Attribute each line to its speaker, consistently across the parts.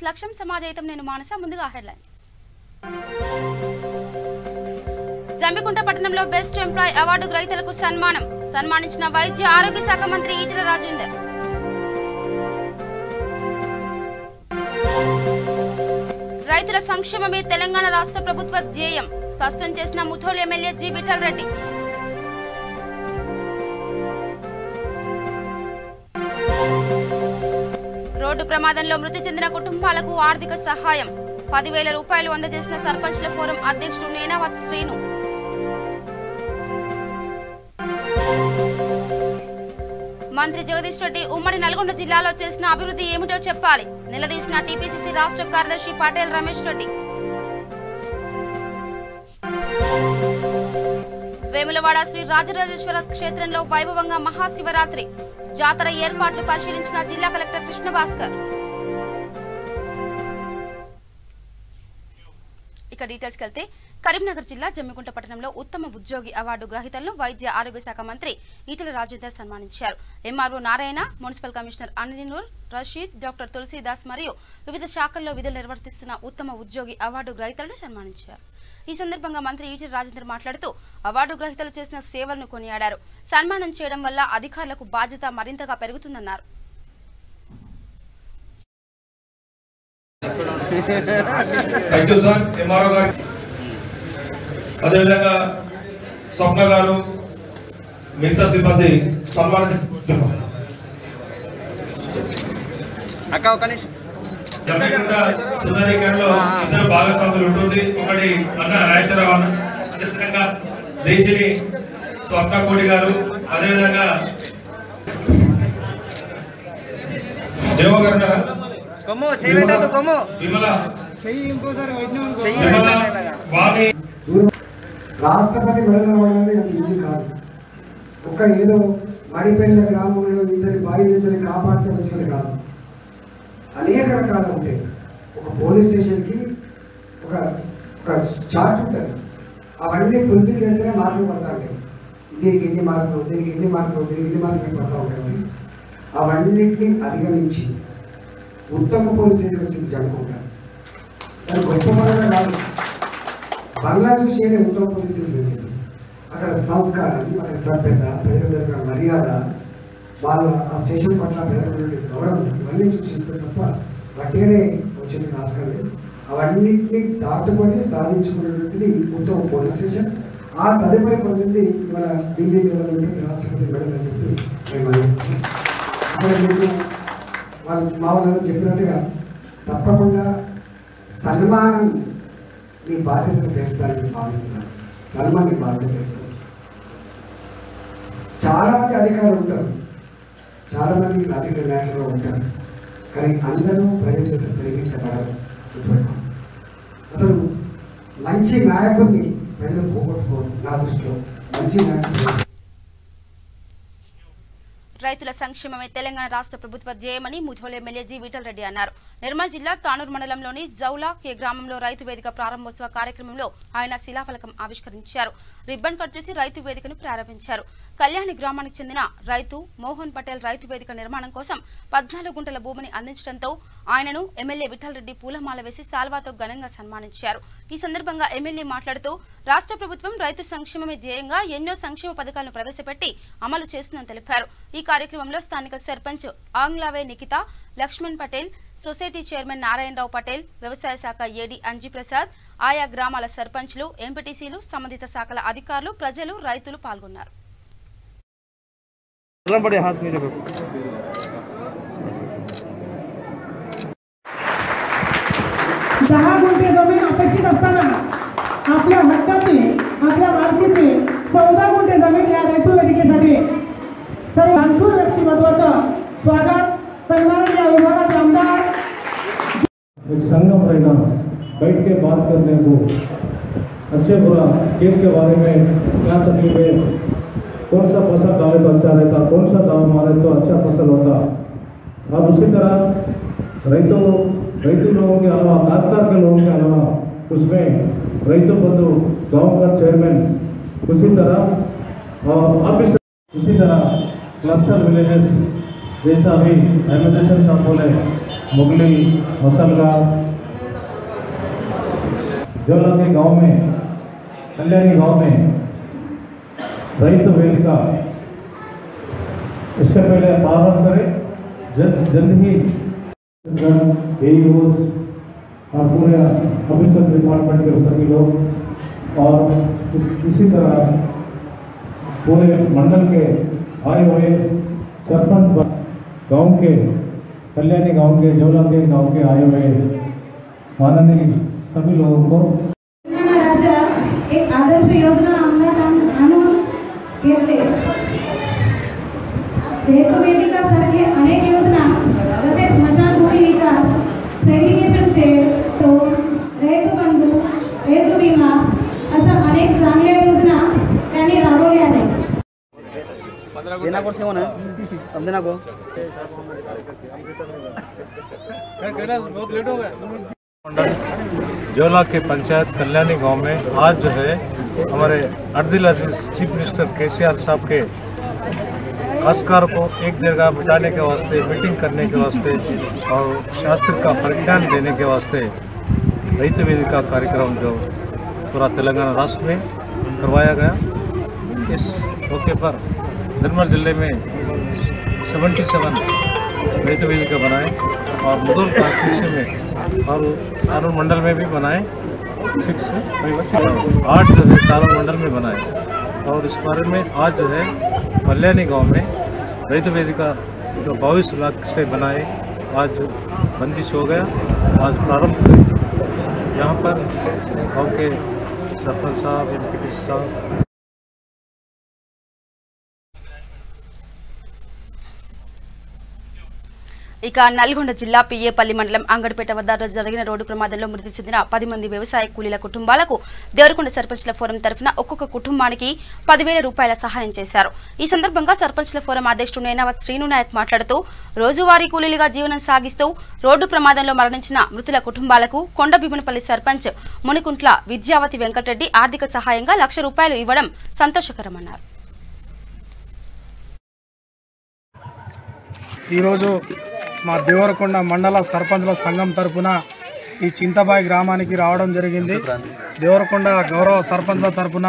Speaker 1: లక్ష్యం సమాజహితం. నేను మానస. ముందుగా హెడ్లైన్స్. జంబికుంట పట్టణంలో బెస్ట్ ఎంప్లాయ్ అవార్డు గ్రహీతలకు సన్మానించిన వైద్య ఆరోగ్య శాఖ మంత్రి ఈటెల రాజేందర్. రైతుల సంక్షేమమే తెలంగాణ రాష్ట్ర ప్రభుత్వ ధ్యేయం స్పష్టం చేసిన Mudhol MLA G Vittal Reddy. Road ప్రమాదంలో మృతి చెందిన కుటుంబాలకు ఆర్థిక సహాయం 10,000 రూపాయలు అందజేసిన సర్పంచ్ల ఫోరం అధ్యక్షుడు నేనావత్ శ్రీను. మంత్రి జగదీష్ రెడ్డి ఉమ్మడి నల్గొండ జిల్లాలో చేసిన అభివృద్ధి ఏమిటో చెప్పాలి నిలదీసిన టీపీసీసీ రాష్ట్ర కార్యదర్శి పటేల్ రమేష్ రెడ్డి. వేములవాడ శ్రీ రాజరాజేశ్వర క్షేత్రంలో వైభవంగా మహాశివరాత్రి జాతర ఏర్పాట్లు పరిశీలించిన జిల్లా కలెక్టర్ కృష్ణ భాస్కర్. ఇక డీటెయిల్స్ వెళ్తే కరీంనగర్ జిల్లా జమ్మికుంట పట్టణంలో ఉత్తమ ఉద్యోగి అవార్డు గ్రహీతలను వైద్య ఆరోగ్య శాఖ మంత్రి ఈటెల రాజేందర్ సన్మానించారు. MRO Narayana, municipal commissioner Aninoor Rasheed, doctor Tulasidas మరియు వివిధ శాఖల్లో విధులు నిర్వర్తిస్తున్న ఉత్తమ ఉద్యోగి అవార్డు గ్రహీతలను సన్మానించారు. ఈ సందర్భంగా మంత్రి ఈటెల రాజేందర్ మాట్లాడుతూ అవార్డు గ్రహీతలు చేసిన సేవలను కొనియాడారు. సన్మానం చేయడం వల్ల అధికారులకు బాధ్యత మరింతగా పెరుగుతుందన్నారు.
Speaker 2: అదేవిధంగా స్వప్న గారు మిగతా సిబ్బంది సుందరీకరణలో ఇద్దరు భాగస్వాములు ఉంటుంది. ఒకటి అన్న రాజేశ్వరరావు అన్న, అదేవిధంగా దేశిని స్వప్న కోటి గారు, అదేవిధంగా దేవగర్
Speaker 3: రాష్ట్రపతి మెడల్ అనేది అంత ఈజీ కాదు. ఒక ఏదో మడిపెళ్ళ గ్రామంలో ఇద్దరి భార్య నుంచి కాపాడితే వచ్చినది కాదు. అనేక రకాలు ఉంటాయి. ఒక పోలీస్ స్టేషన్కి ఒక చార్ట్ ఉంటుంది. అవన్నీ ఫుల్ఫిల్ చేస్తేనే మార్కులు పడతా ఉంటాయి. దీనికి ఎన్ని మార్కులు, దీనికి ఎన్ని మార్కులు, దీనికి ఎన్ని మార్కులు పడతా ఉంటాయి. అవన్నిటిని అధిగమించి ఉత్తమ పోలీస్ స్టేషన్ వచ్చింది జమ్మికుంట. అది గొప్పగా కాదు, బంగ్లా చూసి ఉత్తమ పోలీస్ స్టేషన్ వచ్చింది. అక్కడ సంస్కారం, అక్కడ సభ్యత, ప్రజల దగ్గర మర్యాద, వాళ్ళ ఆ స్టేషన్ పట్ల ప్రజల గౌరవం, ఇవన్నీ చూసి తప్ప గట్టిగానే వచ్చింది ఆస్కారం లేదు. అవన్నింటినీ దాటుకొని సాధించుకునేటువంటిది ఉత్తమ పోలీస్ స్టేషన్. ఆ తదుపరి పొందింది ఇవాళ ఢిల్లీ లెవెల్ రాష్ట్రపతి మెడల్ అని చెప్పి మేము అనుకుంటున్నాం. అక్కడ మీకు వాళ్ళు మా వాళ్ళు చెప్పినట్టుగా తప్పకుండా సన్మానం మీ బాధ్యతను వేస్తారని భావిస్తున్నాను. సన్మానం మీ బాధ్యత వేస్తారు. చాలామంది అధికారులు ఉంటారు, చాలామంది రాజకీయ నాయకులు ఉంటారు, కానీ అందరూ ప్రజల ప్రేమించబడరు. అసలు మంచి నాయకుడిని ప్రజలు పోగొట్టుకోరు. నా దృష్టిలో మంచి నాయకుడు.
Speaker 1: రైతుల సంక్షేమమే తెలంగాణ రాష్ట్ర ప్రభుత్వ ధ్యేయమని ముథోల్ ఎమ్మెల్యే జి విఠల్ రెడ్డి అన్నారు. నిర్మల్ జిల్లా తానూరు మండలంలోని జౌలా కే గ్రామంలో రైతు వేదిక ప్రారంభోత్సవ కార్యక్రమంలో ఆయన శిలాఫలకం ఆవిష్కరించారు. రిబ్బన్ కట్ చేసి రైతు వేదికను ప్రారంభించారు. కళ్యాణి గ్రామానికి చెందిన రైతు మోహన్ పటేల్ రైతు వేదిక నిర్మాణం కోసం 14 గుంటల భూమిని అందించడంతో ఆయనను ఎమ్మెల్యే విఠల్ రెడ్డి పూలమాల వేసి సాల్వాతో ఘనంగా సన్మానించారు. ఈ సందర్భంగా ఎమ్మెల్యే మాట్లాడుతూ రాష్ట్ర ప్రభుత్వం రైతు సంక్షేమమే ధ్యేయంగా ఎన్నో సంక్షేమ పథకాలను ప్రవేశపెట్టి అమలు చేస్తుందని తెలిపారు. ఈ కార్యక్రమంలో స్థానిక సర్పంచ్ ఆంగ్లావే నిఖిత, లక్ష్మణ్ పటేల్, సొసైటీ చైర్మన్ నారాయణరావు పటేల్, వ్యవసాయ శాఖ ఏడీ అంజీ ప్రసాద్, ఆయా గ్రామాల సర్పంచ్లు, ఎంపీటీసీలు, సంబంధిత శాఖల అధికారులు, ప్రజలు, రైతులు పాల్గొన్నారు.
Speaker 4: दहा गुंठे जमीन अपेक्षित असताना आपल्या हक्काची, आपल्या मालकीची 14 गुंठे जमीन या రైతు वेदिकेसाठी सर्व मानसूर व्यक्तिमत्वाचं स्वागत सन्मान या विभागाचे आमदार.
Speaker 5: एक संगम रहेगा, बैठ के बात करने को, अच्छे बुरा खेत के बारे में क्या तकलीफ है, कौन सा फसल डाले तो अच्छा रहता, कौन सा दाव मारे तो अच्छा फसल होता. अब उसी तरह రైతు लोगों के अलावा, काश्तकार के लोगों के अलावा उसमें రైతు बंधु गाँव का चेयरमैन, उसी तरह और अब इसी तरह क्लस्टर विलेजेस जैसा भी एडमिनिस्ट्रेशन साहब बोले मुगली मसलगांव जौला के गांव में कल्याणी गांव में रईत वेदिका इसके पहले प्रारंभ करें जल्द ही और पूरे ऑफिसर डिपार्टमेंट के सभी लोग और इसी तरह पूरे मंडल के आए हुए सरपंच गांव के कल्याणी गांव के जौला के गांव के आए हुए माननीय सभी लोगों को
Speaker 6: राज्य एक आदर्श योजना अंमलात आणून घेतले हेतू वेदिकासारखे अनेक योजना तसेच स्मशानभूमी विकास सेग्रिगेशन शेड हेतू बंधू हेतू विमा अशा अनेक चांगल्या योजना त्यांनी राबवल्या आहेत.
Speaker 7: देना को सेवन है अब देना को
Speaker 5: बहुत लेट हो गया. जौला के पंचायत कल्याणी गांव में आज जो है हमारे अर्दिल अजीज चीफ मिनिस्टर केसीआर साहब के खासकार को एक जगह बिठाने के वास्ते मीटिंग करने के वास्ते और शास्त्र का परिज्ञान देने के वास्ते रईत वेदिका कार्यक्रम जो पूरा तेलंगाना राष्ट्र में करवाया गया. इस मौके पर निर्मल जिले में 77 रईत वेदिका बनाए और मुदोल कॉन्स्टिट्यूंसी में और तानूर मंडल में भी बनाए 8 जो है तानूर मंडल में बनाए. और इस बारे में आज जो है कल्याणी गांव में रईत वेदिका जो 22 लाख से बनाए आज बंदिश हो गया. आज प्रारंभ यहाँ पर गाँव के सरपंच साहब एमपीटी साहब
Speaker 1: ఇక నల్గొండ జిల్లా పియ్యేపల్లి మండలం అంగడిపేట వద్ద జరిగిన రోడ్డు ప్రమాదంలో మృతి చెందిన 10 మంది వ్యవసాయ కూలీల కుటుంబాలకు దేవరకొండ సర్పంచ్ల ఫోరం తరఫున ఒక్కొక్క కుటుంబానికి 10,000 రూపాయల సహాయం చేశారు. ఈ సందర్భంగా సర్పంచ్ల ఫోరం అధ్యక్షుడు నేనావత్ శ్రీనునాయక్ మాట్లాడుతూ రోజువారీ కూలీలుగా జీవనం సాగిస్తూ రోడ్డు ప్రమాదంలో మరణించిన మృతుల కుటుంబాలకు కొండభీమనపల్లి సర్పంచ్ మునికుంట్ల విద్యావతి వెంకటరెడ్డి ఆర్థిక సహాయంగా 1,00,000 రూపాయలు ఇవ్వడం సంతోషకరమన్నారు.
Speaker 8: ఈరోజు మా దేవరకొండ మండల సర్పంచ్ల సంఘం తరపున ఈ చింతబాయి గ్రామానికి రావడం జరిగింది. దేవరకొండ గౌరవ సర్పంచ్ల తరపున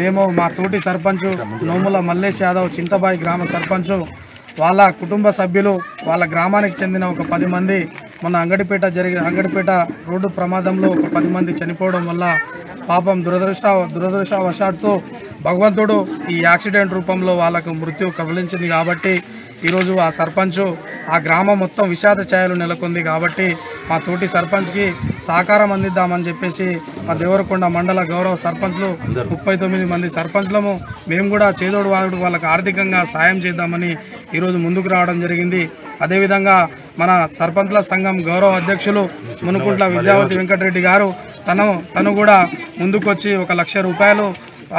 Speaker 8: మేము మా తోటి సర్పంచ్ నోముల మల్లేష్ యాదవ్ చింతబాయి గ్రామ సర్పంచ్ వాళ్ళ కుటుంబ సభ్యులు వాళ్ళ గ్రామానికి చెందిన ఒక 10 మంది మన అంగడిపేట రోడ్డు ప్రమాదంలో ఒక 10 మంది చనిపోవడం వల్ల పాపం దురదృష్టవశాత్తు భగవంతుడు ఈ యాక్సిడెంట్ రూపంలో వాళ్ళకు మృత్యు కబలించింది. కాబట్టి ఈరోజు ఆ సర్పంచ్ ఆ గ్రామం మొత్తం విషాద ఛాయలు నెలకొంది. కాబట్టి మా తోటి సర్పంచ్కి సహకారం అందిద్దామని చెప్పేసి మా దేవరకొండ మండల గౌరవ సర్పంచ్లు 39 మంది సర్పంచ్లము మేము కూడా చేదోడు వాదుడు వాళ్ళకు ఆర్థికంగా సాయం చేద్దామని ఈరోజు ముందుకు రావడం జరిగింది. అదేవిధంగా మన సర్పంచ్ల సంఘం గౌరవ అధ్యక్షులు మునుకుంట్ల విద్యావతి వెంకటరెడ్డి గారు తను కూడా ముందుకొచ్చి 1,00,000 రూపాయలు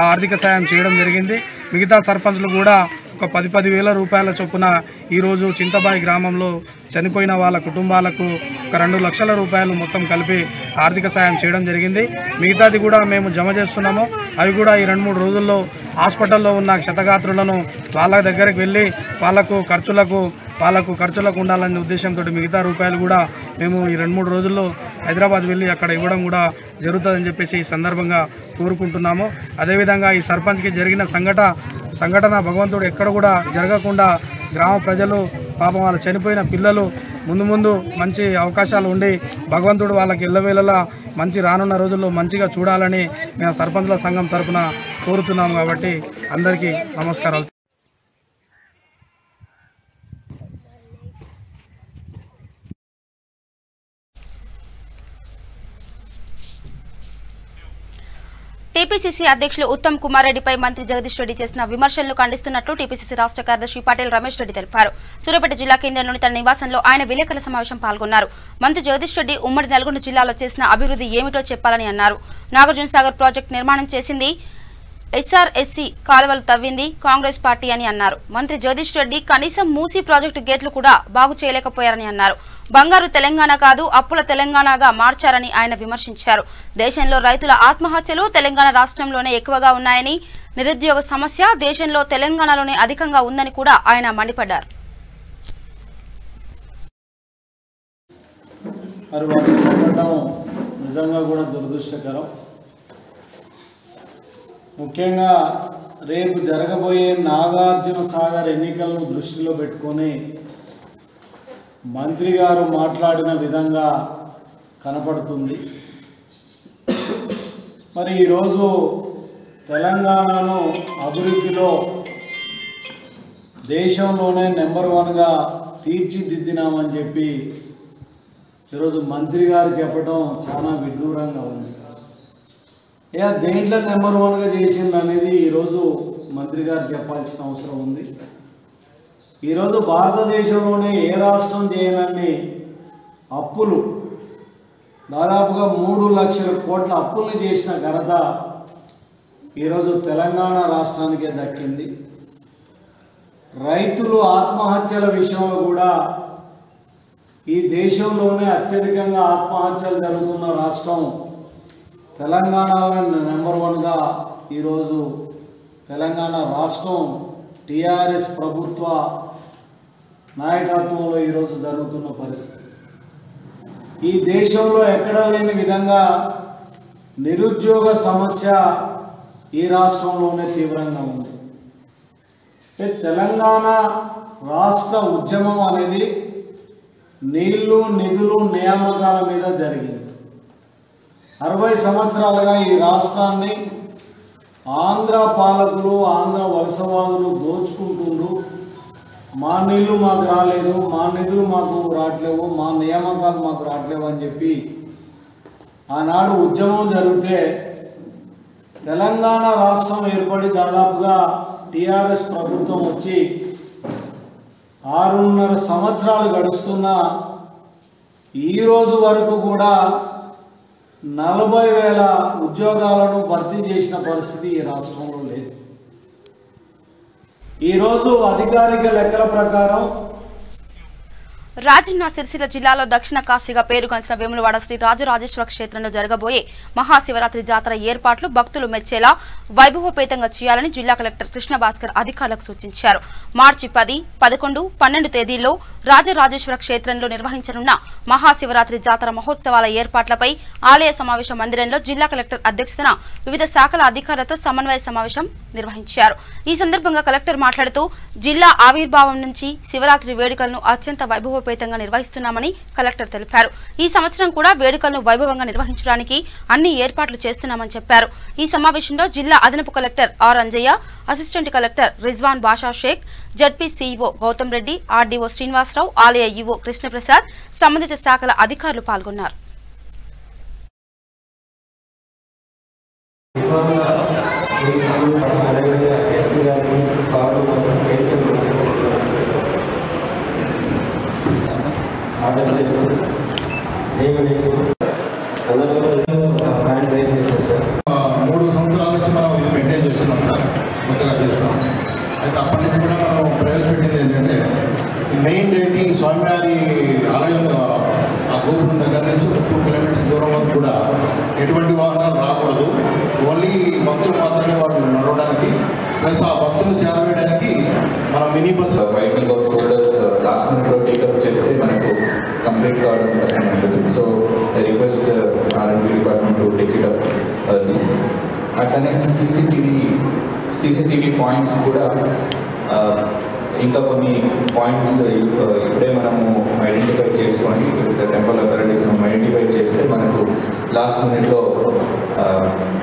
Speaker 8: ఆర్థిక సాయం చేయడం జరిగింది. మిగతా సర్పంచ్లు కూడా ఒక 10,000 రూపాయల చొప్పున ఈరోజు చింతబాయి గ్రామంలో చనిపోయిన వాళ్ళ కుటుంబాలకు ఒక 2,00,000 రూపాయలు మొత్తం కలిపి ఆర్థిక సాయం చేయడం జరిగింది. మిగతాది కూడా మేము జమ చేస్తున్నాము. అవి కూడా ఈ 2-3 రోజుల్లో హాస్పిటల్లో ఉన్న క్షతగాత్రులను వాళ్ళ దగ్గరికి వెళ్ళి వాళ్ళకు ఖర్చులకు ఉండాలనే ఉద్దేశంతో మిగతా రూపాయలు కూడా మేము ఈ 2-3 రోజుల్లో హైదరాబాద్ వెళ్ళి అక్కడ ఇవ్వడం కూడా జరుగుతుందని చెప్పేసి ఈ సందర్భంగా కోరుకుంటున్నాము. అదేవిధంగా ఈ సర్పంచ్కి జరిగిన సంఘటన భగవంతుడు ఎక్కడ కూడా జరగకుండా గ్రామ ప్రజలు పాపం వాళ్ళ చనిపోయిన పిల్లలు ముందు మంచి అవకాశాలు ఉండి భగవంతుడు వాళ్ళకి ఎల్లవేళలా మంచి రానున్న రోజుల్లో మంచిగా చూడాలని మేము సర్పంచ్ల సంఘం తరఫున కోరుతున్నాము. కాబట్టి అందరికీ నమస్కారాలు.
Speaker 1: టీపీసీసీ అధ్యక్షులు ఉత్తమ్ కుమార్ రెడ్డిపై మంత్రి జగదీష్ రెడ్డి చేసిన విమర్శలను ఖండిస్తున్నట్లు టీపీసీసీ రాష్ట్ర కార్యదర్శి పటేల్ రమేష్ రెడ్డి తెలిపారు. సూర్యాపేట జిల్లా కేంద్రంలోని తన నివాసంలో ఆయన విలేకరుల సమావేశం పాల్గొన్నారు. మంత్రి జగదీష్ రెడ్డి ఉమ్మడి నల్గొండ జిల్లాలో చేసిన అభివృద్ధి ఏమిటో చెప్పాలని అన్నారు. నాగార్జున సాగర్ ప్రాజెక్టు నిర్మాణం చేసింది ఎస్ఆర్ఎస్సీ, కాలువలు తవ్వింది కాంగ్రెస్ పార్టీ అని అన్నారు. మంత్రి జగదీష్ రెడ్డి కనీసం మూసీ ప్రాజెక్టు గేట్లు కూడా బాగు చేయలేకపోయారని అన్నారు. బంగారు తెలంగాణ కాదు అప్పుల తెలంగాణగా మార్చారని ఆయన విమర్శించారు. దేశంలో రైతుల ఆత్మహత్యలు తెలంగాణ రాష్ట్రంలోనే ఎక్కువగా ఉన్నాయని, నిరుద్యోగ సమస్య దేశంలో తెలంగాణలోనే అధికంగా ఉందని కూడా ఆయన మండిపడ్డారు.
Speaker 9: మరి వాళ్ళు చెప్పడం నిజంగా కూడా దురదృష్టకరం. ముఖ్యంగా రేపు జరగబోయే నాగార్జున సాగర్ ఎన్నికలను దృష్టిలో పెట్టుకొని మంత్రి గారు మాట్లాడిన విధంగా కనపడుతుంది. మరి ఈరోజు తెలంగాణను అభివృద్ధిలో దేశంలోనే నెంబర్ 1గా తీర్చిదిద్దినామని చెప్పి ఈరోజు మంత్రి గారు చెప్పడం చాలా విడ్డూరంగా ఉంది. దేంట్లో నెంబర్ 1గా చేసింది అనేది ఈరోజు మంత్రి గారు చెప్పాల్సిన అవసరం ఉంది. ఈరోజు భారతదేశంలోనే ఏ రాష్ట్రం చేయనన్ని అప్పులు, దాదాపుగా 3 లక్షల కోట్ల అప్పుల్ని చేసిన ఘనత ఈరోజు తెలంగాణ రాష్ట్రానికే దక్కింది. రైతులు ఆత్మహత్యల విషయంలో కూడా ఈ దేశంలోనే అత్యధికంగా ఆత్మహత్యలు జరుగుతున్న రాష్ట్రం తెలంగాణలో నెంబర్ 1గా ఈరోజు తెలంగాణ రాష్ట్రం టీఆర్ఎస్ ప్రభుత్వ నాయకత్వంలో ఈరోజు జరుగుతున్న పరిస్థితి. ఈ దేశంలో ఎక్కడా లేని విధంగా నిరుద్యోగ సమస్య ఈ రాష్ట్రంలోనే తీవ్రంగా ఉంది. తెలంగాణ రాష్ట్ర ఉద్యమం అనేది నీళ్లు, నిధులు, నియామకాల మీద జరిగింది. 60 సంవత్సరాలుగా ఈ రాష్ట్రాన్ని ఆంధ్ర పాలకులు, ఆంధ్ర వలసవాదులు దోచుకుంటుండ్రు. మా నీళ్లు మాకు రాలేదు, మా నిధులు మాకు రావట్లేవు, మా నియామకాలు మాకు రావట్లేవు అని చెప్పి ఆనాడు ఉద్యమం జరిగితే తెలంగాణ రాష్ట్రం ఏర్పడి దాదాపుగా టీఆర్ఎస్ ప్రభుత్వం వచ్చి 6.5 సంవత్సరాలు గడుస్తున్నా ఈరోజు వరకు కూడా 40,000 ఉద్యోగాలను భర్తీ చేసిన పరిస్థితి ఈ రాష్ట్రంలో లేదు. ఈరోజు అధికారిక లెక్కల ప్రకారం
Speaker 1: రాజన్న సిరిసిల్ల జిల్లాలో దక్షిణ కాశీగా పేరుగాంచిన వేములవాడ శ్రీ రాజరాజేశ్వర క్షేత్రంలో జరగబోయే మహాశివరాత్రి జాతర ఏర్పాట్లు భక్తులు మెచ్చేలా వైభవోపేతంగా చేయాలని జిల్లా కలెక్టర్ కృష్ణ భాస్కర్ అధికారులకు సూచించారు. మార్చి 10, 11, 12 తేదీల్లో రాజరాజేశ్వర క్షేత్రంలో నిర్వహించనున్న మహాశివరాత్రి జాతర మహోత్సవాల ఏర్పాట్లపై ఆలయ సమావేశ మందిరంలో జిల్లా కలెక్టర్ అధ్యక్షతన వివిధ శాఖల అధికారులతో సమన్వయ సమావేశం నిర్వహించారు. ఈ సందర్భంగా కలెక్టర్ మాట్లాడుతూ జిల్లా ఆవిర్భావం నుంచి శివరాత్రి వేడుకలను అత్యంత వైభవోపేతంగా నిర్వహిస్తున్నామని కలెక్టర్ తెలిపారు. ఈ సంవత్సరం కూడా వేడుకలను వైభవంగా నిర్వహించడానికి అన్ని ఏర్పాట్లు చేస్తున్నామని చెప్పారు. ఈ సమావేశంలో జిల్లా అదనపు collector R Anjaiah, assistant collector Rizwan Basha Shaik, ZP CEO Gautam Reddy, RDO Srinivasarao, ఆలయ ఈవో కృష్ణప్రసాద్, సంబంధిత శాఖల అధికారులు పాల్గొన్నారు.
Speaker 10: మూడు సంవత్సరాల నుంచి మనం ఇది మెయింటైన్ చేస్తున్నాం సార్, కొత్తగా చేస్తున్నాం. అయితే అప్పటి నుంచి కూడా మనం ప్రవేశపెట్టింది ఏంటంటే మెయిన్ డేట్ ఈ స్వామివారి ఆలయం ఆ గోపురం దగ్గర నుంచి 2 కిలోమీటర్స్ దూరం వరకు కూడా ఎటువంటి వాహనాలు రాకూడదు. ఓన్లీ భక్తులు మాత్రమే వాళ్ళు నడవడానికి, ప్లస్ ఆ భక్తులు చేరవేయడానికి మన mini bus
Speaker 11: Viking of shoulders last మినిట్లో టేకప్ చేస్తే మనకు కంప్లీట్ కావడం కష్టం ఉంటుంది. So I request R&D department to take it up early. అట్లనే సీసీటీవీ పాయింట్స్ కూడా ఇంకా కొన్ని పాయింట్స్ ఇప్పుడే మనము ఐడెంటిఫై చేసుకొని టెంపుల్ అథారిటీస్ ఐడెంటిఫై చేస్తే మనకు లాస్ట్ మినిట్లో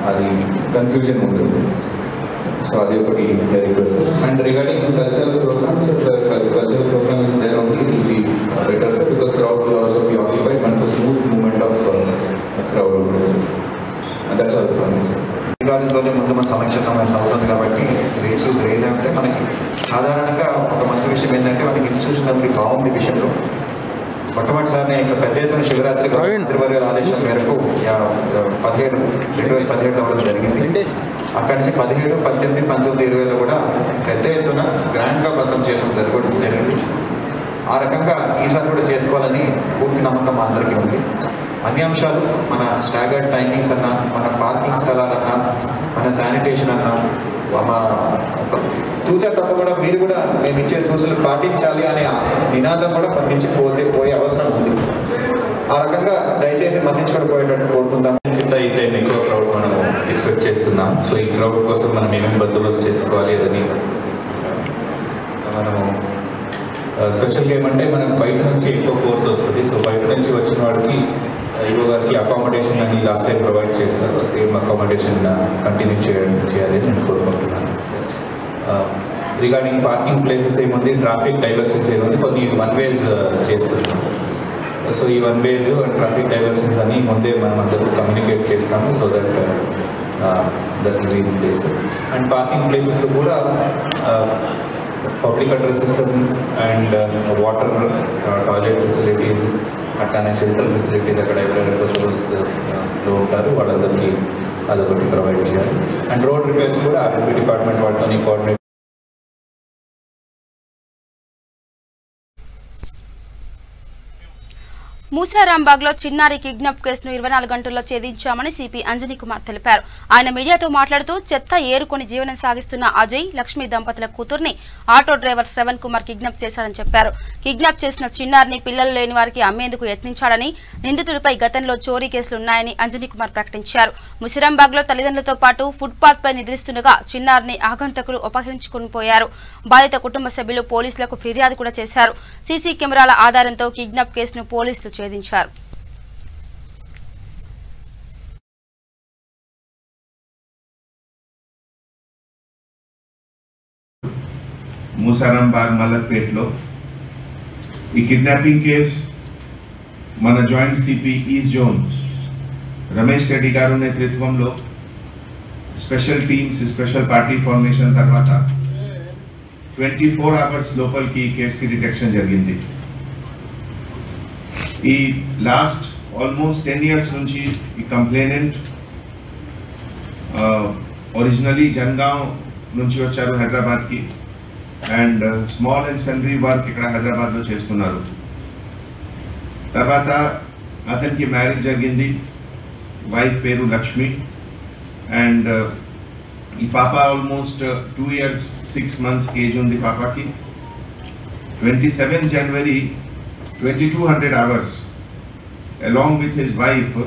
Speaker 11: అది కన్ఫ్యూజన్ ఉంటుంది. సో అది ఒకటి request. And regarding cultural programmes, cultural programme is there only will be better sir, because crowd will also be occupied. మనకు స్మూత్ మూవ్మెంట్ ఆఫ్ క్రౌడ్ ఉంటుంది. That's all from me sir.
Speaker 12: అధికారులతోనే ముందు మన సమీక్ష సమావేశం అవుతుంది కాబట్టి రేజ్ అంటే మనకి సాధారణంగా ఒక మంచి విషయం ఏంటంటే మనకి ఇన్స్టిట్యూషన్ అనేది బాగుంది విషయంలో. మొట్టమొదటిసారి ఇక్కడ పెద్ద ఎత్తున శివరాత్రి మంత్రివర్యుల ఆదేశం మేరకు 2017 అవ్వడం జరిగింది. అక్కడి నుంచి 17, 18, 19, 20లో కూడా పెద్ద ఎత్తున గ్రాండ్గా వ్రతం చేయడం జరిగింది. ఆ రకంగా ఈసారి కూడా చేసుకోవాలని పూర్తి నమ్మకం మా అందరికీ ఉంది. అన్ని అంశాలు మన స్టాగర్డ్ టైమింగ్స్ అన్నా, మన పార్కింగ్ స్థలాలన్నా, మన శానిటేషన్ అన్నా, తూచా తప్పకుండా మీరు కూడా మేము ఇచ్చే సూచనలు పాటించాలి అనే నినాదం కూడా నుంచి పోయే అవసరం ఉంది. ఆ రకంగా దయచేసి మన్నించుకొని పోయేటట్టు కోరుకుందాం.
Speaker 11: ఈ టైం ఎక్కువ క్రౌడ్ మనం ఎక్స్పెక్ట్ చేస్తున్నాం. సో ఈ క్రౌడ్ కోసం మనం ఏమేమి బందోబస్తు చేసుకోవాలి అదని మనము స్పెషల్గా ఏమంటే మనకు బయట నుంచి ఎక్కువ ఫోర్స్ వస్తుంది. సో బయట నుంచి వచ్చిన వాడికి ఈవో గారికి అకామిడేషన్ అని లాస్ట్ టైం ప్రొవైడ్ చేశారు. సేమ్ అకామిడేషన్ కంటిన్యూ చేయాలి నేను కోరుకుంటున్నాను. రిగార్డింగ్ పార్కింగ్ ప్లేసెస్ ఏముంది, ట్రాఫిక్ డైవర్షన్స్ ఏముంది, కొన్ని వన్ వేస్ చేస్తున్నాం. సో ఈ one ways and traffic diversions అని ముందే మనం అందరూ కమ్యూనికేట్ చేస్తాము. So that place and parking ప్లేసెస్లో కూడా public address system and water toilet facilities అట్లానే షెల్టర్ ఫెసిలిటీస్ అక్కడ ఎవరైనా బందోబస్తులో ఉంటారు వాళ్ళందరికీ అదొకటి ప్రొవైడ్ చేయాలి. అండ్ రోడ్ రిపేర్స్ కూడా ఆర్ఎంపీ డిపార్ట్మెంట్ వాళ్ళతో కోఆర్డినేట్.
Speaker 1: మూసారాంబాగ్లో చిన్నారి కిడ్నాప్ కేసును 24 గంటల్లో ఛేదించామని సిపి అంజనీ కుమార్ తెలిపారు. ఆయన మీడియాతో మాట్లాడుతూ చెత్త ఏరుకొని జీవనం సాగిస్తున్న అజయ్ లక్ష్మి దంపతుల కూతుర్ని auto driver Shravan Kumar kidnap చేశాడని చెప్పారు. కిడ్నాప్ చేసిన చిన్నారిని పిల్లలు లేని వారికి అమ్మేందుకు యత్నించాడని, నిందితుడిపై గతంలో చోరీ కేసులున్నాయని అంజనీ కుమార్ ప్రకటించారు. ముసిరాంబాగ్లో తల్లిదండ్రులతో పాటు ఫుట్పాత్ పై నిద్రిస్తుండగా చిన్నారిని ఆగంతకులు అపహరించుకుని పోయారు. బాధిత కుటుంబ సభ్యులు పోలీసులకు ఫిర్యాదు కూడా చేశారు. సీసీ కెమెరాల ఆధారంతో కిడ్నాప్ కేసును పోలీసులు ఛేదించారు.
Speaker 13: మూసారాంబాగ్ మల్లర్పేటలో ఈ కిడ్నాపింగ్ కేస్ మన joint CP east zone Ramesh Reddy గారు నేతృత్వంలో special teams special party formation తర్వాత 24 అవర్స్ లోపలికి ఈ కేసుకి డిటెక్షన్ జరిగింది. ఈ లాస్ట్ ఆల్మోస్ట్ 10 years నుంచి ఈ కంప్లైనెంట్ ఒరిజినలీ జన్గావ్ నుంచి వచ్చారు హైదరాబాద్కి అండ్ స్మాల్ అండ్ సన్రీ వర్క్ ఇక్కడ హైదరాబాద్లో చేసుకున్నారు. తర్వాత అతనికి మ్యారేజ్ జరిగింది. వైఫ్ పేరు లక్ష్మి అండ్ ఈ పాప ఆల్మోస్ట్ 2 years 6 months ఏజ్ ఉంది పాపకి. 27 January 2200 hours along with his wife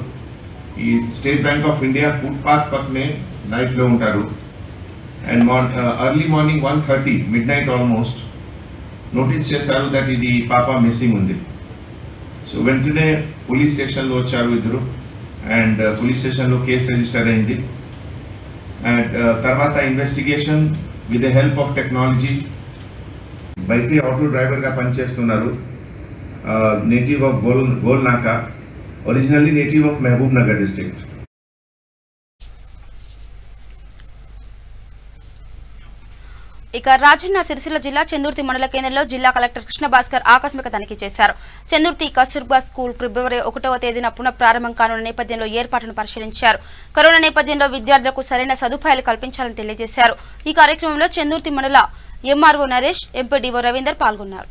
Speaker 13: ఈ state bank of India footpath పక్కనే నైట్లో ఉంటారు and early morning 1:30 midnight almost notice చేశారు దట్ ఇది పాప మిస్సింగ్ ఉంది. సో వెంటనే పోలీస్ స్టేషన్లో వచ్చారు ఇద్దరు అండ్ పోలీస్ స్టేషన్లో కేసు రిజిస్టర్ అయింది. అండ్ తర్వాత investigation with the help of technology బయట ఆటో డ్రైవర్గా పనిచేస్తున్నారు. Native of Golnaka, originally native of Mahabubnagar district.
Speaker 1: ఇక రాజన్న సిరిసిల్ల జిల్లా చందుర్తి మండల కేంద్రంలో జిల్లా కలెక్టర్ కృష్ణ భాస్కర్ ఆకస్మిక తనిఖీ చేశారు. చందుర్తి కస్తూర్బా స్కూల్ ఫిబ్రవరి 1వ తేదీన పునఃప్రారంభం కానున్న నేపథ్యంలో ఏర్పాట్లను పరిశీలించారు. కరోనా నేపథ్యంలో విద్యార్థులకు సరైన సదుపాయాలు కల్పించాలని తెలియజేశారు. ఈ కార్యక్రమంలో చందుర్తి మండల ఎంఆర్ఓ నరేష్, ఎంపీడీఓ రవీందర్ పాల్గొన్నారు.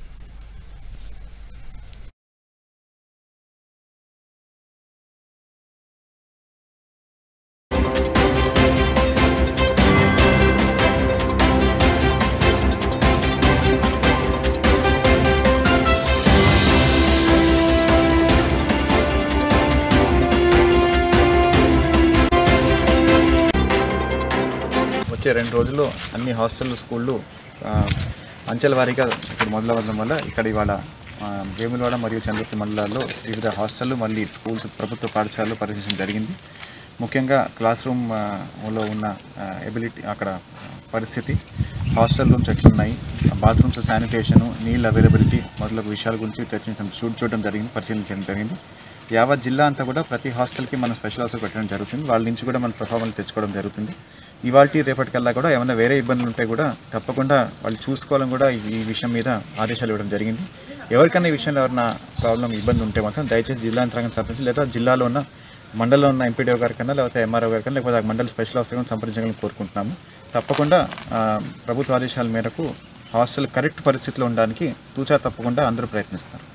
Speaker 12: వచ్చే 2 రోజుల్లో అన్ని హాస్టల్ స్కూళ్ళు అంచెల వారీగా ఇప్పుడు మొదలవ్వడం వల్ల ఇక్కడ ఇవాళ వేములవాడ మరియు చంద్రపూర్ మండలాల్లో వివిధ హాస్టళ్ళు మళ్ళీ స్కూల్స్ ప్రభుత్వ పాఠశాలలో పరిశీలించడం జరిగింది. ముఖ్యంగా క్లాస్ రూమ్లో ఉన్న ఎబిలిటీ అక్కడ పరిస్థితి, హాస్టల్ రూమ్స్ ఎట్లున్నాయి, బాత్రూమ్స్ శానిటేషను, నీళ్ళ అవైలబిలిటీ మొదలగు విషయాల గురించి చూడడం జరిగింది, పరిశీలించడం జరిగింది. యావత్ జిల్లా అంతా కూడా ప్రతి హాస్టల్కి మనం స్పెషల్ హాస్టల్ పెట్టడం జరుగుతుంది. వాళ్ళ నుంచి కూడా మన పర్ఫార్మెన్స్ తెచ్చుకోవడం జరుగుతుంది. ఇవాళ రేపటికల్లా కూడా ఏమైనా వేరే ఇబ్బందులు ఉంటే కూడా తప్పకుండా వాళ్ళు చూసుకోవాలని కూడా ఈ విషయం మీద ఆదేశాలు ఇవ్వడం జరిగింది. ఎవరికైనా ఈ విషయంలో ఎవరైనా ప్రాబ్లం ఇబ్బంది ఉంటే మాత్రం దయచేసి జిల్లా యంత్రాంగం సంప్రదించి లేదా జిల్లాలో ఉన్న మండలంలో ఉన్న ఎంపీడీఓ గారి కన్నా లేకపోతే ఎంఆర్ఓ గారి కన్నా లేకపోతే మండల స్పెషల్ ఆఫీసర్గా సంప్రదించాలని కోరుకుంటున్నాము. తప్పకుండా ప్రభుత్వ ఆదేశాల మేరకు హాస్టల్ కరెక్ట్ పరిస్థితిలో ఉండడానికి తూచా తప్పకుండా అందరూ ప్రయత్నిస్తారు.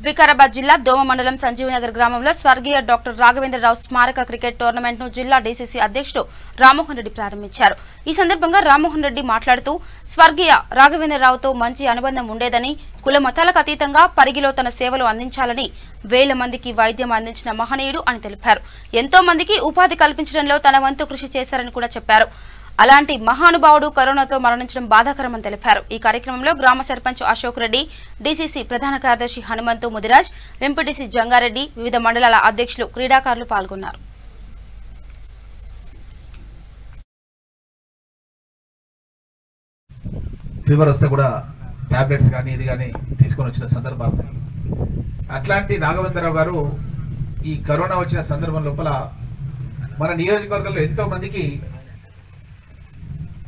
Speaker 1: వికారాబాద్ జిల్లా దోమ మండలం సంజీవనగర్ గ్రామంలో స్వర్గీయ డాక్టర్ రాఘవేంద్రరావు స్మారక క్రికెట్ టోర్నమెంట్ ను జిల్లా డీసీసీ అధ్యక్షుడు రామ్మోహన్ రెడ్డి ప్రారంభించారు. ఈ సందర్భంగా రామ్మోహన్ రెడ్డి మాట్లాడుతూ స్వర్గీయ రాఘవేంద్రరావుతో మంచి అనుబంధం ఉండేదని, కుల మతాలకు అతీతంగా పరిగిలో తన సేవలు అందించాలని, వేల మందికి వైద్యం అందించిన మహనీయుడు అని తెలిపారు. ఎంతో మందికి ఉపాధి కల్పించడంలో తన వంతు కృషి చేశారని కూడా చెప్పారు. అలాంటి మహానుభావుడు కరోనాతో మరణించడం బాధాకరమని తెలిపారు. ఈ కార్యక్రమంలో గ్రామ సర్పంచ్ అశోక్ రెడ్డి, డీసీసీ ప్రధాన కార్యదర్శి హనుమంతు ముదిరాజ్, ఎంపీటీసీ జంగారెడ్డి, వివిధ మండలాల అధ్యక్షులు, క్రీడాకారులు పాల్గొన్నారు.
Speaker 14: ఫీవర్ వస్తే కూడా టాబ్లెట్స్ కానీ ఇది కానీ తీసుకొని వచ్చిన సందర్భాలు. అట్లాంటి రాఘవేంద్రరావు గారు ఈ కరోనా వచ్చిన సందర్భం లోపల మన నియోజకవర్గంలో ఎంతో మందికి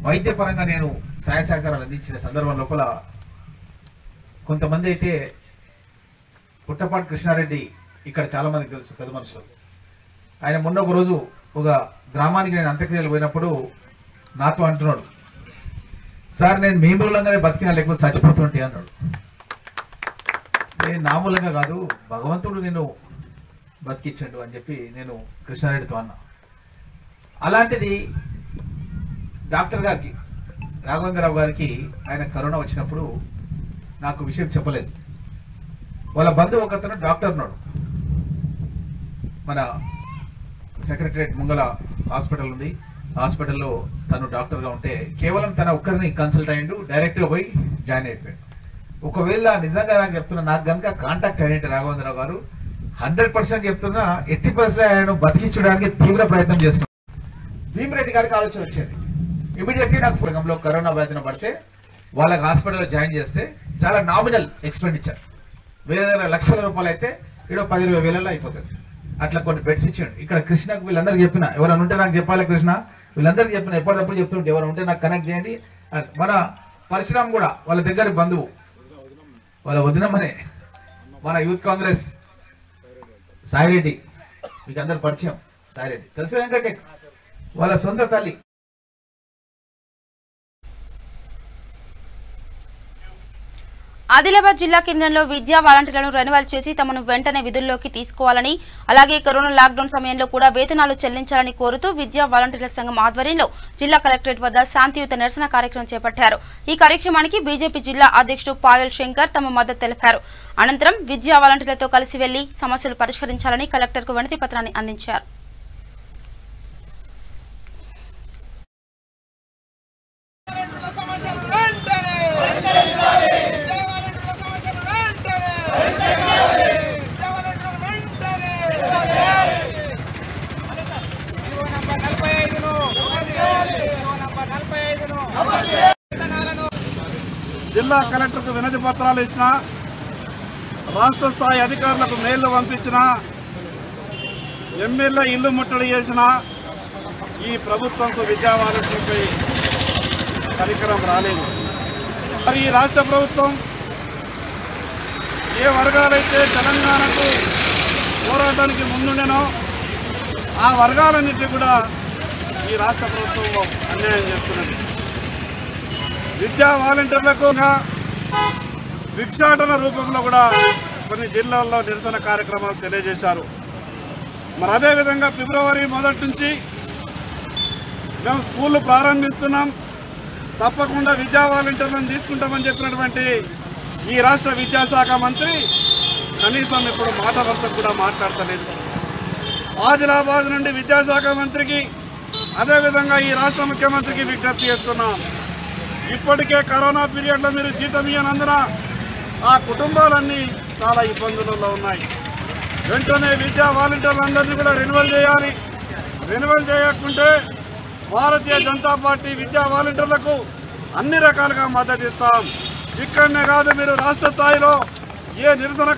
Speaker 14: వైద్యపరంగా నేను సహాయ సహకారాలు అందించిన సందర్భం లోపల కొంతమంది అయితే పుట్టపాటి కృష్ణారెడ్డి ఇక్కడ చాలా మందికి తెలుసు, పెద్ద మనుషులు. ఆయన మొన్న ఒక రోజు ఒక గ్రామానికి నేను అంత్యక్రియలు పోయినప్పుడు నాతో అంటున్నాడు, సార్ నేను మీ మూలంగానే బతికినా లేకపోతే చచ్చిపోతుంటే అన్నాడు. నేను నా మూలంగా కాదు, భగవంతుడు నేను బతికించాడు అని చెప్పి నేను కృష్ణారెడ్డితో అన్నా. అలాంటిది డాక్టర్ గారికి, రాఘవేంద్రరావు గారికి ఆయన కరోనా వచ్చినప్పుడు నాకు విషయం చెప్పలేదు. వాళ్ళ బంధువు ఒకతను డాక్టర్ ఉన్నాడు, మన సెక్రటరేట్ ముంగల హాస్పిటల్ ఉంది, హాస్పిటల్లో తను డాక్టర్గా ఉంటే కేవలం తన ఒక్కరిని కన్సల్ట్ అయ్యిండు, డైరెక్ట్గా పోయి జాయిన్ అయిపోయాడు. ఒకవేళ నిజంగా నాకు చెప్తున్నా, నాకు కనుక కాంటాక్ట్ అయినట్టు రాఘవేంద్రరావు గారు 100% చెప్తున్నా, 80% ఆయన బతికించడానికి తీవ్ర ప్రయత్నం చేస్తున్నాడు. భీమిరెడ్డి గారికి ఆలోచన వచ్చేది, ఇమీడియట్లీ నాకు రంగంలో కరోనా బాధిన పడితే వాళ్ళకి హాస్పిటల్లో జాయిన్ చేస్తే చాలా నామినల్ ఎక్స్పెండిచర్, వేరే లక్షల రూపాయలు అయితే ఇక్కడ 10-20 వేలలో అయిపోతుంది. అట్లా కొన్ని బెడ్స్ ఇచ్చాడు. ఇక్కడ కృష్ణకు వీళ్ళందరికీ చెప్పిన, ఎవరైనా ఉంటే నాకు చెప్పాలి కృష్ణ, వీళ్ళందరికీ చెప్పిన, ఎప్పటికప్పుడు చెప్తుంటే ఎవరైనా ఉంటే నాకు కనెక్ట్ చేయండి. మన పరశురామ్ కూడా వాళ్ళ దగ్గర బంధువు, వాళ్ళ వదినమ్మనే మన యూత్ కాంగ్రెస్ సాయిరెడ్డి, మీకు అందరు పరిచయం. సాయిరెడ్డి తెలుసు వెంకటే, వాళ్ళ సొంత తల్లి.
Speaker 1: ఆదిలాబాద్ జిల్లా కేంద్రంలో విద్యా వాలంటీర్లను రెన్యువల్ చేసి తమను వెంటనే విధుల్లోకి తీసుకోవాలని, అలాగే కరోనా లాక్డౌన్ సమయంలో కూడా వేతనాలు చెల్లించాలని కోరుతూ విద్యా వాలంటీర్ల సంఘం ఆధ్వర్యంలో జిల్లా కలెక్టరేట్ వద్ద శాంతియుత నిరసన కార్యక్రమం చేపట్టారు. ఈ కార్యక్రమానికి బీజేపీ జిల్లా అధ్యక్షుడు పాయల్ శంకర్ తమ మద్దతు తెలిపారు. అనంతరం విద్యా వాలంటీర్లతో కలిసి వెళ్లి సమస్యలు పరిష్కరించాలని కలెక్టర్కు వినతి పత్రాన్ని అందించారు.
Speaker 8: జిల్లా కలెక్టర్కు వినతి పత్రాలు ఇచ్చిన, రాష్ట్ర స్థాయి అధికారులకు మెయిల్లు పంపించిన, ఎమ్మెల్యే ఇల్లు ముట్టడి చేసిన ఈ ప్రభుత్వంకు విద్యా వాలంటీర్లపై కనికరం రాలేదు. మరి ఈ రాష్ట్ర ప్రభుత్వం ఏ వర్గాలైతే తెలంగాణకు పోరాటానికి ముందుండేనో ఆ వర్గాలన్నింటినీ కూడా ఈ రాష్ట్ర ప్రభుత్వం అన్యాయం చేస్తున్నది. విద్యా వాలంటీర్లకు భిక్షాటన రూపంలో కూడా కొన్ని జిల్లాల్లో నిరసన కార్యక్రమాలు తెలియజేశారు. మరి అదేవిధంగా ఫిబ్రవరి 1 నుంచి మేము స్కూళ్ళు ప్రారంభిస్తున్నాం, తప్పకుండా విద్యా వాలంటీర్లను తీసుకుంటామని చెప్పినటువంటి ఈ రాష్ట్ర విద్యాశాఖ మంత్రి కనీసం ఇప్పుడు మాట వరుస కూడా మాట్లాడతలేదు. ఆదిలాబాద్ నుండి విద్యాశాఖ మంత్రికి, అదేవిధంగా ఈ రాష్ట్ర ముఖ్యమంత్రికి విజ్ఞప్తి చేస్తున్నాం. ఇప్పటికే కరోనా పీరియడ్లో మీరు జీతం ఇవ్వనందున ఆ కుటుంబాలన్నీ చాలా ఇబ్బందులలో ఉన్నాయి. వెంటనే విద్యా వాలంటీర్లందరినీ కూడా రెన్యువల్ చేయాలి. రెన్యువల్ చేయకుంటే భారతీయ జనతా పార్టీ విద్యా వాలంటీర్లకు అన్ని రకాలుగా మద్దతు ఇస్తాం. ఇక్కడనే కాదు, మీరు రాష్ట్ర స్థాయిలో ఏ నిరసన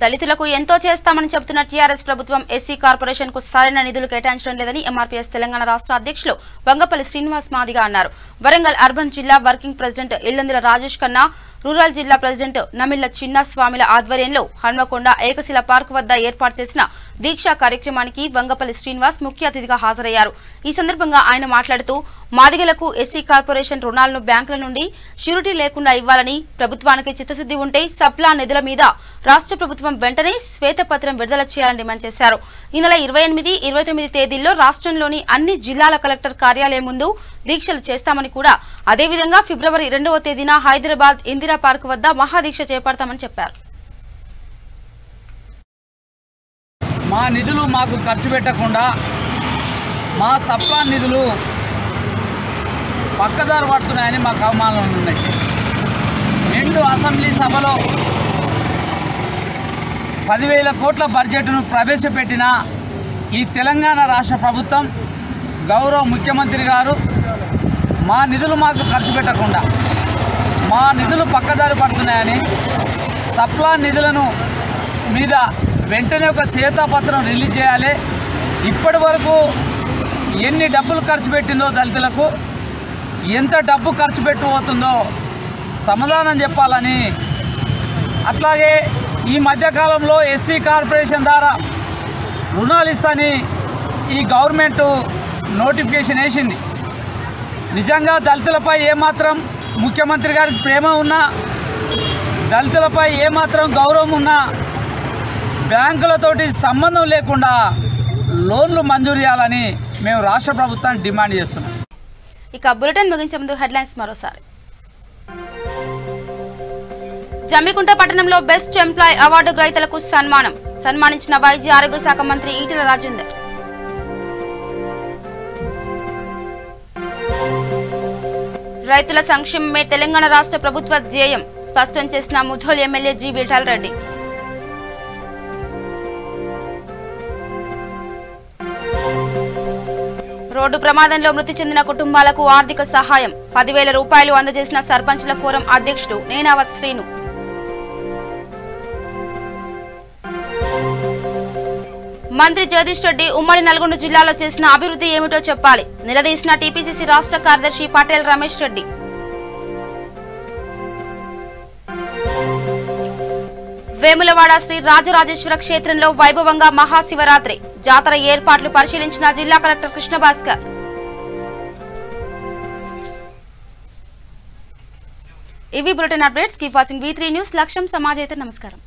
Speaker 1: దళితులకు ఎంతో చేస్తామని చెబుతున్న టీఆర్ఎస్ ప్రభుత్వం ఎస్సీ కార్పొరేషన్ కు సరైన నిధులు కేటాయించడం లేదని ఎంఆర్పీఎస్ తెలంగాణ రాష్ట్ర అధ్యక్షులు వంగపల్లి శ్రీనివాస్ మాదిగ అన్నారు. వరంగల్ అర్బన్ జిల్లా working president Illandula Rajesh Khanna rural జిల్లా ప్రెసిడెంట్ నమిళ్ల చిన్నస్వామిల ఆధ్వర్యంలో హన్మకొండ ఏకశిల పార్క్ వద్ద ఏర్పాటు చేసిన దీక్షా కార్యక్రమానికి వంగపల్లి శ్రీనివాస్ ముఖ్య అతిథిగా హాజరయ్యారు. ఈ సందర్భంగా ఆయన మాట్లాడుతూ మాదిగలకు ఎస్సీ కార్పొరేషన్ రుణాలను బ్యాంకుల నుండి ష్యూరిటీ లేకుండా ఇవ్వాలని, ప్రభుత్వానికి చిత్తశుద్ధి ఉంటే సప్లా నిధుల మీద రాష్ట్ర ప్రభుత్వం వెంటనే శ్వేతపత్రం విడుదల చేయాలని డిమాండ్ చేశారు. ఈ నెల 28, 29 తేదీల్లో రాష్ట్రంలోని అన్ని జిల్లాల కలెక్టర్ కార్యాలయం ముందు దీక్షలు చేస్తామని కూడా, అదేవిధంగా ఫిబ్రవరి 2వ తేదీన హైదరాబాద్ ఇందిరా పార్క్ వద్ద మహాదీక్ష చేపడతామని చెప్పారు.
Speaker 15: మా నిధులు మాకు ఖర్చు పెట్టకుండా మా సప్లా నిధులు పక్కదారి పడుతున్నాయని మాకు అవమానాలు ఉన్నాయి. నిండు అసెంబ్లీ సభలో 10,000 కోట్ల బడ్జెట్ను ప్రవేశపెట్టిన ఈ తెలంగాణ రాష్ట్ర ప్రభుత్వం, గౌరవ ముఖ్యమంత్రి గారు మా నిధులు మాకు ఖర్చు పెట్టకుండా మా నిధులు పక్కదారి పడుతున్నాయని, సప్లా నిధులను మీద వెంటనే ఒక శ్వేతపత్రం రిలీజ్ చేయాలి. ఇప్పటి వరకు ఎన్ని డబ్బులు ఖర్చు పెట్టిందో దళితులకు, ఎంత డబ్బు ఖర్చు పెట్టబోతుందో సమాధానం చెప్పాలని, అట్లాగే ఈ మధ్యకాలంలో ఎస్సీ కార్పొరేషన్ ద్వారా రుణాలు ఇస్తాని ఈ గవర్నమెంట్ నోటిఫికేషన్ వేసింది. నిజంగా దళితులపై ఏమాత్రం ముఖ్యమంత్రి గారికి ప్రేమ ఉన్నా, దళితులపై ఏమాత్రం గౌరవం ఉన్నా, బ్యాంకులతోటి సంబంధం లేకుండా లోన్లు మంజూరు చేయాలని మేము రాష్ట్ర ప్రభుత్వాన్ని డిమాండ్ చేస్తున్నాం.
Speaker 1: ఇక బులెటిన్ ముగించే ముందు హెడ్లైన్స్ మరోసారి. జమ్మికుంట పట్టణంలో బెస్ట్ ఎంప్లాయ్ అవార్డు గ్రహీతలకు సన్మానించిన వైద్య ఆరోగ్య శాఖ మంత్రి ఈటెల రాజేందర్. రైతుల సంక్షేమమే తెలంగాణ రాష్ట్ర ప్రభుత్వ ధ్యేయం స్పష్టం చేసిన Mudhol MLA G Vittal Reddy. Road ప్రమాదంలో మృతి చెందిన కుటుంబాలకు ఆర్థిక సహాయం 10,000 రూపాయలు అందజేసిన సర్పంచ్ల ఫోరం అధ్యక్షుడు నేనావత్ శ్రీను. మంత్రి జగదీష్ రెడ్డి ఉమ్మడి నల్గొండ జిల్లాలో చేసిన అభివృద్ధి ఏమిటో చెప్పాలి నిలదీసిన టీపీసీసీ రాష్ట్ర కార్యదర్శి పటేల్ రమేష్ రెడ్డి. వేములవాడ శ్రీ రాజరాజేశ్వర క్షేత్రంలో వైభవంగా మహాశివరాత్రి జాతర ఏర్పాట్లు పరిశీలించిన జిల్లా కలెక్టర్ కృష్ణ భాస్కర్. ఇవి bulletin updates. Keep watching V3 news. లక్ష్యం సమాజైతే. నమస్కారం.